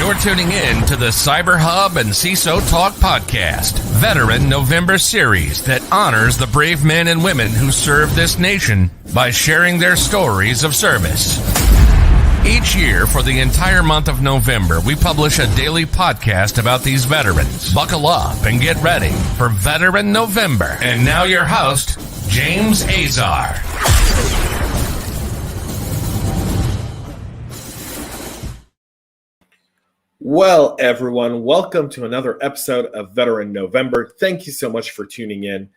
You're tuning in to the CyberHub and CISO Talk podcast, Veteran November series that honors the brave men and women who serve this nation by sharing their stories of service. Each year, for the entire month of November, we publish a daily podcast about these veterans. Buckle up and get ready for Veteran November. And now your host, James Azar. Well, everyone, welcome to another episode of Veteran November. Thank you so much for tuning in.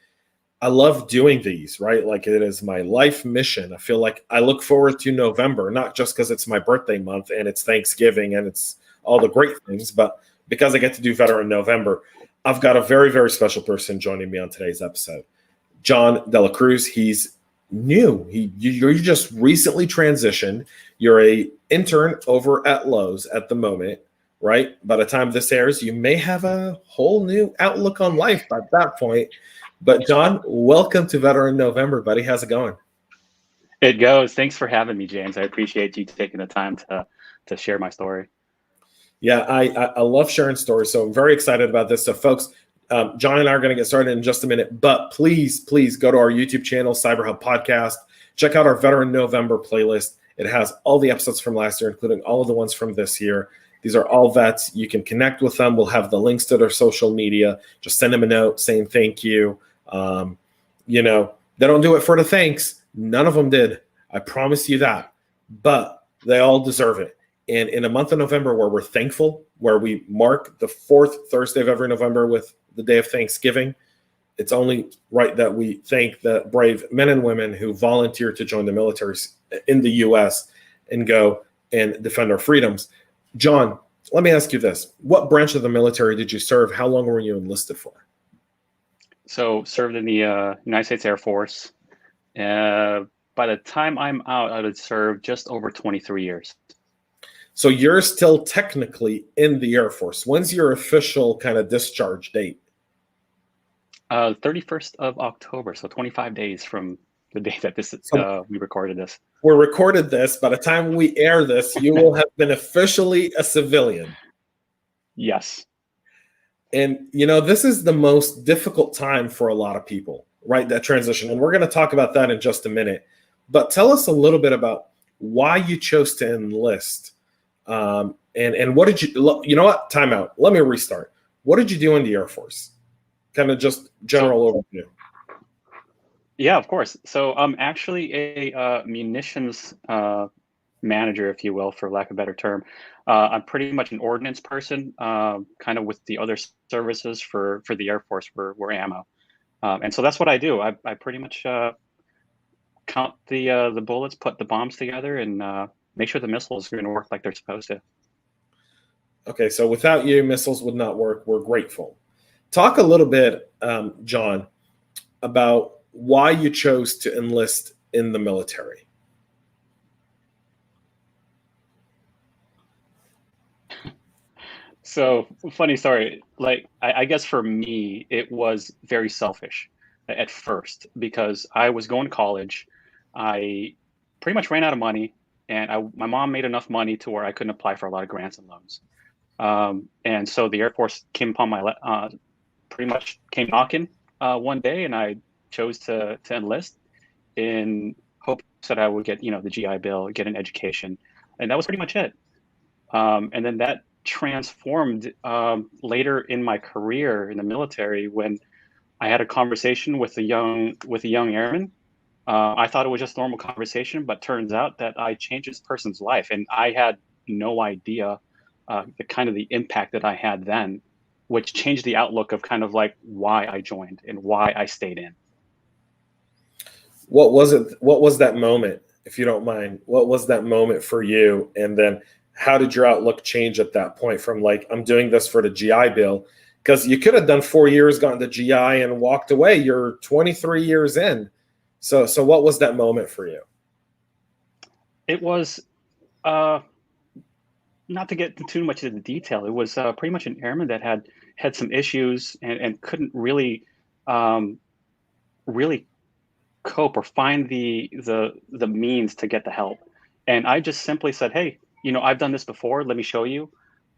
I love doing these, right? Like, it is my life mission. I feel like I look forward to November, not just because it's my birthday month and it's Thanksgiving and it's all the great things, but because I get to do Veteran November. I've got a very, very special person joining me on today's episode. John Delacruz. He's new. You just recently transitioned. You're an intern over at Lowe's at the moment. Right? By the time this airs, you may have a whole new outlook on life at that point. But John, welcome to Veteran November, buddy. How's it going? It goes. Thanks for having me, James. I appreciate you taking the time to share my story. Yeah, I love sharing stories, so I'm very excited about this. So, folks, John and I are going to get started in just a minute, but please go to our YouTube channel, CyberHub Podcast. Check out our Veteran November playlist. It has all the episodes from last year, including all of the ones from this year. These are all vets. You can connect with them. We'll have the links to their social media. Just send them a note saying thank you. They don't do it for the thanks. None of them did. I promise you that. But they all deserve it. And in a month of November where we're thankful, where we mark the fourth Thursday of every November with the day of Thanksgiving, it's only right that we thank the brave men and women who volunteer to join the military in the U.S. and go and defend our freedoms. John, let me ask you this. What branch of the military did you serve? How long were you enlisted for? So served in the United States Air Force. By the time I'm out, I would serve just over 23 years. So you're still technically in the Air Force. When's your official kind of discharge date? 31st of October, so 25 days from the day that we recorded this. We recorded this. By the time we air this, you will have been officially a civilian. Yes. And, this is the most difficult time for a lot of people, right? That transition. And we're going to talk about that in just a minute. But tell us a little bit about why you chose to enlist. And what did you what? Time out. Let me restart. What did you do in the Air Force? Kind of just general overview. Yeah, of course. So I'm actually a munitions manager, if you will, for lack of a better term. I'm pretty much an ordnance person, kind of with the other services for the Air Force. We're ammo. And so that's what I do. I pretty much count the bullets, put the bombs together, and make sure the missiles are going to work like they're supposed to. Okay, so without you, missiles would not work. We're grateful. Talk a little bit, John, about why you chose to enlist in the military. So, funny story. Like, I guess for me, it was very selfish at first because I was going to college. I pretty much ran out of money, and my mom made enough money to where I couldn't apply for a lot of grants and loans. And so the Air Force came upon pretty much came knocking one day, and I chose to enlist in hopes that I would get, the GI Bill, get an education. And that was pretty much it. And then that transformed later in my career in the military when I had a conversation with a young airman. I thought it was just a normal conversation, but turns out that I changed this person's life. And I had no idea the impact that I had then, which changed the outlook of kind of like why I joined and why I stayed in. What was it? What was that moment, if you don't mind? What was that moment for you? And then how did your outlook change at that point from like, I'm doing this for the GI Bill? Because you could have done 4 years, gotten the GI and walked away. You're 23 years in. So what was that moment for you? It was, not to get too much into the detail, it was pretty much an airman that had some issues and couldn't really cope or find the means to get the help. And I just simply said, hey, I've done this before. Let me show you.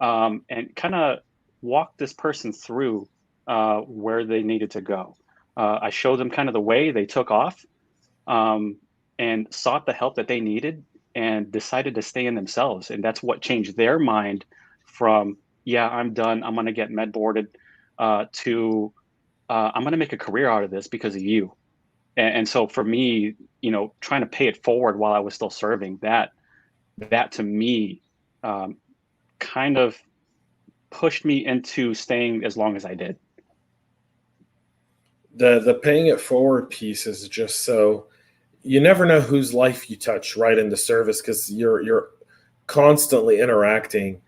and kind of walk this person through where they needed to go. I showed them kind of the way. They took off and sought the help that they needed and decided to stay in themselves. And that's what changed their mind from, yeah, I'm done, I'm going to get med boarded, to I'm going to make a career out of this because of you. And so for me, trying to pay it forward while I was still serving, that to me kind of pushed me into staying as long as I did. The paying it forward piece is just so you never know whose life you touch right in the service, because you're constantly interacting.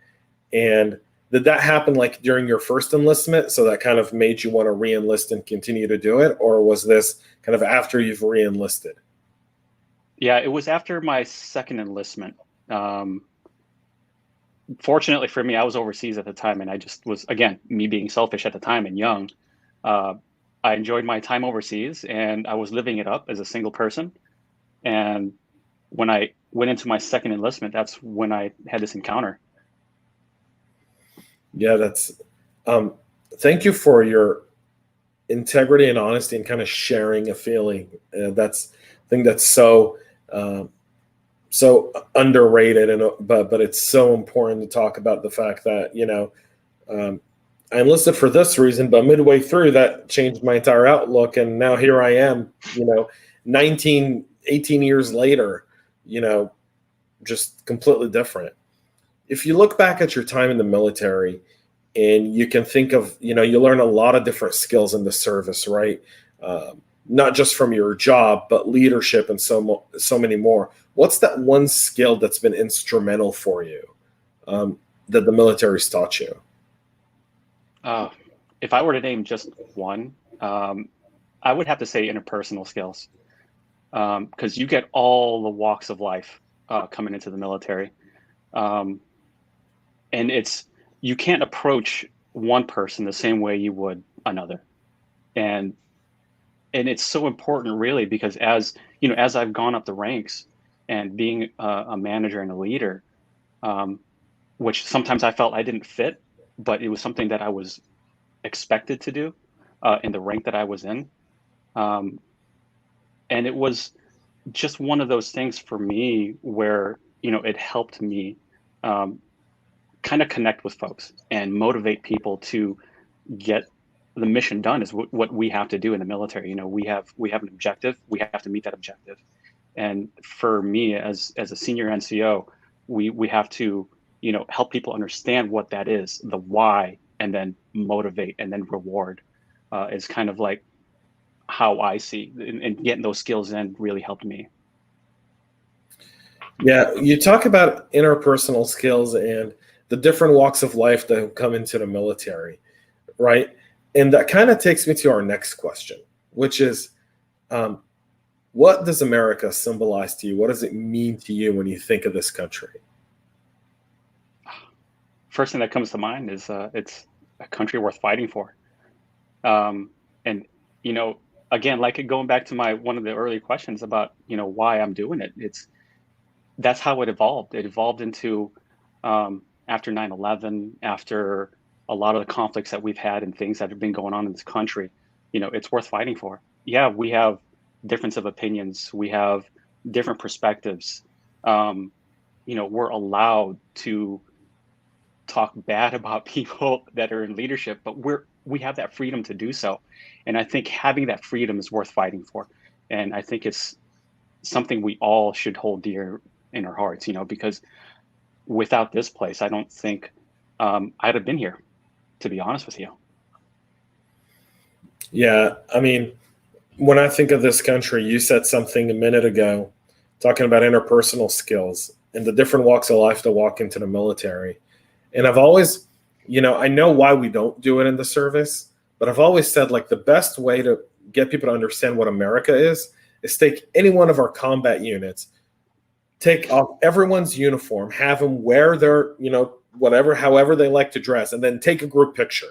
And did that happen like during your first enlistment, so that kind of made you want to re-enlist and continue to do it, or was this kind of after you've re-enlisted? Yeah, it was after my second enlistment. Fortunately for me, I was overseas at the time, and I just was, again, me being selfish at the time and young. I enjoyed my time overseas, and I was living it up as a single person. And when I went into my second enlistment, that's when I had this encounter. Yeah, that's thank you for your integrity and honesty and kind of sharing a feeling. I think that's so underrated, and but it's so important to talk about the fact that I enlisted for this reason, but midway through that changed my entire outlook, and now here I am 18 years later, just completely different. If you look back at your time in the military, and you can think of, you learn a lot of different skills in the service, right? Not just from your job, but leadership and so many more. What's that one skill that's been instrumental for you that the military's taught you? If I were to name just one, I would have to say interpersonal skills, because you get all the walks of life coming into the military. And you can't approach one person the same way you would another. And it's so important, really, because as I've gone up the ranks and being a manager and a leader, which sometimes I felt I didn't fit, but it was something that I was expected to do in the rank that I was in. And it was just one of those things for me where, it helped me kind of connect with folks and motivate people to get the mission done, is what we have to do in the military. We have an objective. We have to meet that objective. And for me, as a senior NCO, we have to, help people understand what that is, the why, and then motivate and then reward is kind of like how I see, and getting those skills in really helped me. Yeah, you talk about interpersonal skills and the different walks of life that have come into the military, right? And that kind of takes me to our next question, which is, what does America symbolize to you? What does it mean to you when you think of this country? First thing that comes to mind is it's a country worth fighting for. And, again, like going back to one of the early questions about, why I'm doing it, that's how it evolved. It evolved into, after 9/11, after a lot of the conflicts that we've had and things that have been going on in this country, it's worth fighting for. Yeah, we have difference of opinions. We have different perspectives. We're allowed to talk bad about people that are in leadership, but we have that freedom to do so. And I think having that freedom is worth fighting for. And I think it's something we all should hold dear in our hearts, because without this place, I don't think I'd have been here, to be honest with you. Yeah, I mean, when I think of this country, you said something a minute ago, talking about interpersonal skills and the different walks of life that walk into the military. And I've always, I know why we don't do it in the service, but I've always said, like, the best way to get people to understand what America is take any one of our combat units, take off everyone's uniform, have them wear their, however they like to dress, and then take a group picture.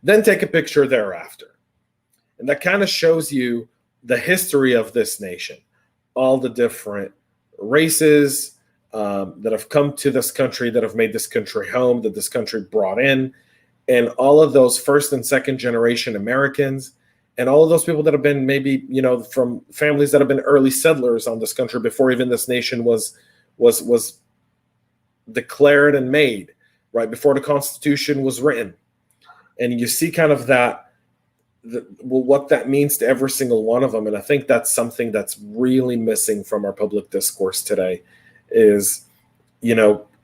Then take a picture thereafter. And that kind of shows you the history of this nation, all the different races, that have come to this country, that have made this country home, that this country brought in, and all of those first and second generation Americans, and all of those people that have been maybe, from families that have been early settlers on this country before even this nation was declared and made, right before the Constitution was written. And you see kind of what that means to every single one of them. And I think that's something that's really missing from our public discourse today is,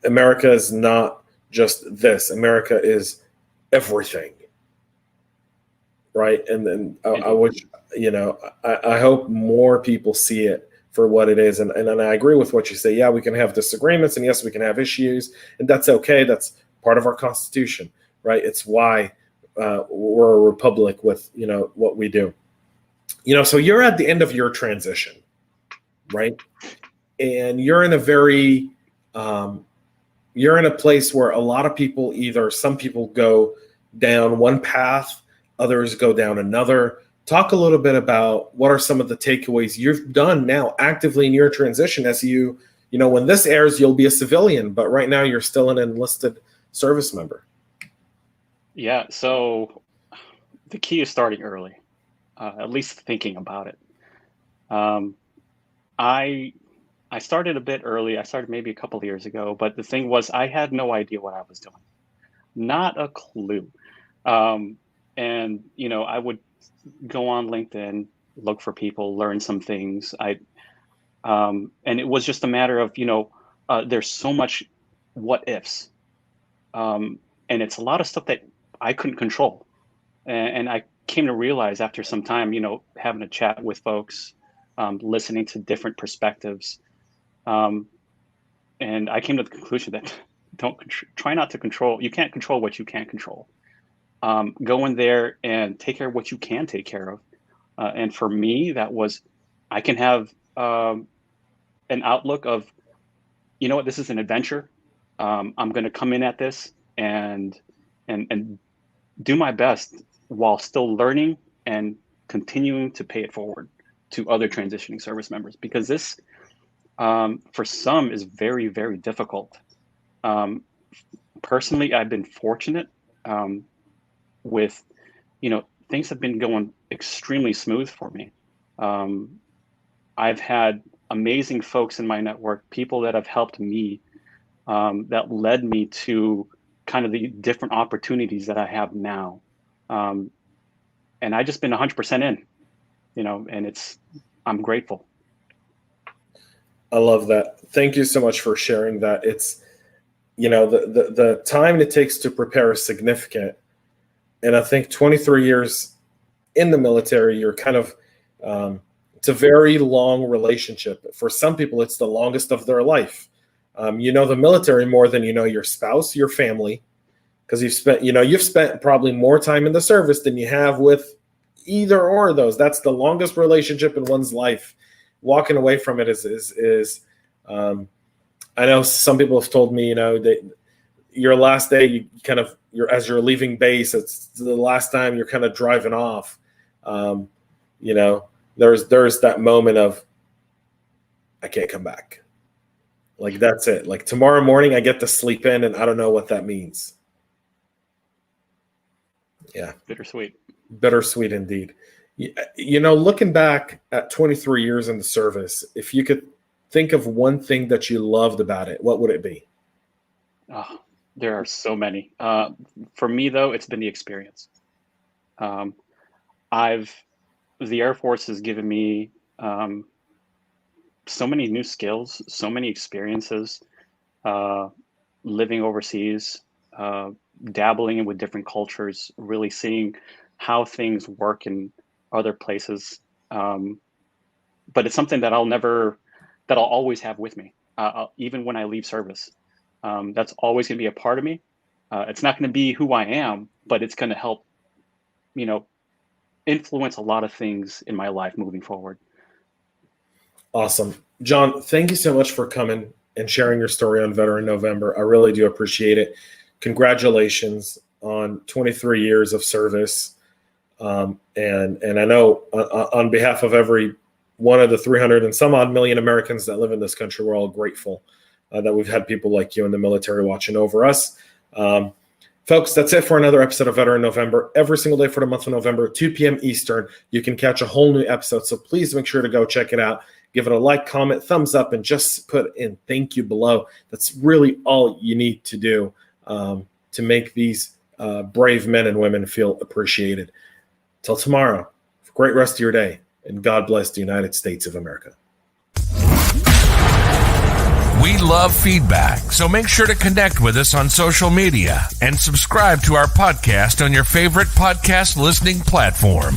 America is not just this. America is everything. Right. And then I wish, I hope more people see it for what it is. And I agree with what you say. Yeah, we can have disagreements, and yes, we can have issues, and that's okay. That's part of our Constitution, right? It's why we're a republic with, what we do. So you're at the end of your transition, right? And you're in a very, you're in a place where a lot of people, some people go down one path, others go down another. Talk a little bit about what are some of the takeaways you've done now actively in your transition as when this airs, you'll be a civilian, but right now you're still an enlisted service member. Yeah. So the key is starting early, at least thinking about it. I started a bit early. I started maybe a couple of years ago, but the thing was I had no idea what I was doing. Not a clue. And, I would go on LinkedIn, look for people, learn some things. And it was just a matter of, there's so much what ifs. And it's a lot of stuff that I couldn't control. And I came to realize after some time, having a chat with folks, listening to different perspectives. And I came to the conclusion that try not to control. You can't control what you can't control. Go in there and take care of what you can take care of. And for me, that was, I can have an outlook of, this is an adventure. I'm going to come in at this and do my best while still learning and continuing to pay it forward to other transitioning service members, because this, for some, is very, very difficult. Personally, I've been fortunate with, things have been going extremely smooth for me. I've had amazing folks in my network, people that have helped me, that led me to kind of the different opportunities that I have now. And I just been 100% in, and I'm grateful. I love that. Thank you so much for sharing that. It's, the time it takes to prepare is significant. And I think 23 years in the military, you're kind of, it's a very long relationship. For some people, it's the longest of their life. The military more than your spouse, your family, because you've spent probably more time in the service than you have with either or of those. That's the longest relationship in one's life. Walking away from it is I know some people have told me, that your last day, as you're leaving base, it's the last time you're kind of driving off. There's that moment of, I can't come back. Like, that's it. Like, tomorrow morning I get to sleep in, and I don't know what that means. Yeah. Bittersweet indeed. Looking back at 23 years in the service, if you could think of one thing that you loved about it, what would it be? Oh, there are so many. For me, though, it's been the experience. The Air Force has given me so many new skills, so many experiences, living overseas, dabbling with different cultures, really seeing how things work in other places. But it's something that I'll always have with me, even when I leave service. That's always going to be a part of me. It's not going to be who I am, but it's going to help, influence a lot of things in my life moving forward. Awesome. John, thank you so much for coming and sharing your story on Veteran November. I really do appreciate it. Congratulations on 23 years of service. And I know on behalf of every one of the 300 and some odd million Americans that live in this country, we're all grateful that we've had people like you in the military watching over us. Folks, that's it for another episode of Veteran November. Every single day for the month of November, 2 p.m. Eastern, you can catch a whole new episode. So please make sure to go check it out. Give it a like, comment, thumbs up, and just put in thank you below. That's really all you need to do to make these brave men and women feel appreciated. Till tomorrow, have a great rest of your day, and God bless the United States of America. We love feedback, so make sure to connect with us on social media and subscribe to our podcast on your favorite podcast listening platform.